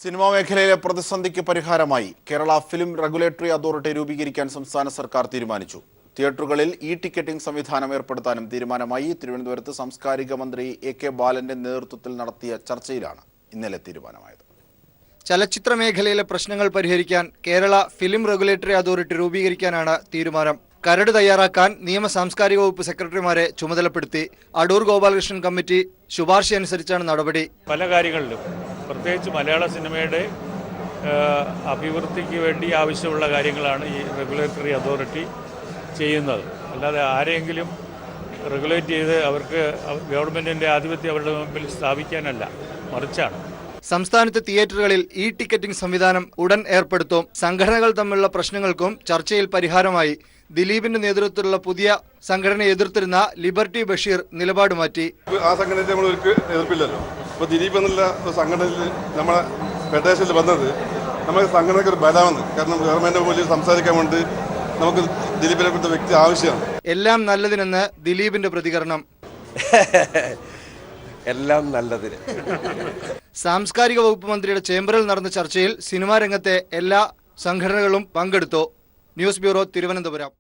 Cinema മേഖലയിലെ പ്രതിസന്ധിക്ക് പരിഹാരമായി കേരള ഫിലിം റെഗുലേറ്ററി അതോറിറ്റി രൂപീകരിക്കാൻ സംസ്ഥാന സർക്കാർ തീരുമാനിച്ചു. തിയേറ്ററുകളിൽ ടിക്കറ്റിംഗ് സംവിധാനം ഏർപ്പെടുത്താനും തീരുമാനമായി. തിരുവനന്തപുരത്ത് സാംസ്കാരിക മന്ത്രി എ.കെ. ബാലന്റെ നേതൃത്വത്തിൽ നടത്തിയ ചർച്ചയിലാണ് ഇന്നലെ തീരുമാനമായത്. ചലച്ചിത്ര മേഖലയിലെ പ്രശ്നങ്ങൾ പരിഹരിക്കാൻ കേരള ഫിലിം റെഗുലേറ്ററി അതോറിറ്റി രൂപീകരിക്കാനാണ് തീരുമാനം. കരട് തയ്യാറാക്കാൻ നിയമ സാംസ്കാരിക വകുപ്പ് സെക്രട്ടറിമാരെ ചുമതലപ്പെടുത്തി. അടൂർ ഗോപാലകൃഷ്ണൻ കമ്മിറ്റി ശുപാർശയനുസരിച്ചാണ് നടപടി. പല കാര്യങ്ങളിലും പ്രത്യേകിച്ച് മലയാള സിനിമയുടെ അഭിവൃദ്ധിക്ക് വേണ്ടി ആവശ്യമുള്ള കാര്യങ്ങളാണ് ഈ റെഗുലേറ്ററി അതോറിറ്റി ചെയ്യുന്നത്. അല്ലാതെ ആരെങ്കിലും റെഗുലേറ്റ് ചെയ്ത് അവർക്ക് ഗവൺമെൻറ്റിൻ്റെ ആധിപത്യം അവരുടെ മുമ്പിൽ സ്ഥാപിക്കാനല്ല, മറിച്ചാണ്. സംസ്ഥാനത്തെ തിയേറ്ററുകളിൽ ടിക്കറ്റിംഗ് സംവിധാനം ഉടൻ ഏർപ്പെടുത്തും. സംഘടനകൾ തമ്മിലുള്ള പ്രശ്നങ്ങൾക്കും ചർച്ചയിൽ പരിഹാരമായി. ദിലീപിന്റെ നേതൃത്വത്തിലുള്ള പുതിയ സംഘടനയെ എതിർത്തിരുന്ന ലിബർട്ടി ബഷീർ നിലപാട് മാറ്റി. ആ സംഘടനയെ നമ്മൾ എതിർപ്പില്ലല്ലോ. ഇപ്പോൾ ദിലീപ് എന്നുള്ള സംഘടനയിൽ നമ്മളെ ഫെഡറേഷനിൽ വന്നത് നമ്മുടെ സംഘടനയ്ക്ക് ഒരു ബലമാണ്. കാരണം ഗവൺമെന്റ് മുന്നിൽ സംസാരിക്കാൻ വേണ്ടി നമുക്ക് ദിലീപിനെ കുറിച്ച വ്യക്തി ആവശ്യമാണ്. എല്ലാം നല്ലതിനെന്ന് ദിലീപിന്റെ പ്രതികരണം. എല്ലാം നല്ലതിന്. സാംസ്കാരിക വകുപ്പ് മന്ത്രിയുടെ ചേംബറിൽ നടന്ന ചർച്ചയിൽ സിനിമാ രംഗത്തെ എല്ലാ സംഘടനകളും പങ്കെടുത്തു. News bureau, Thiruvananthapuram.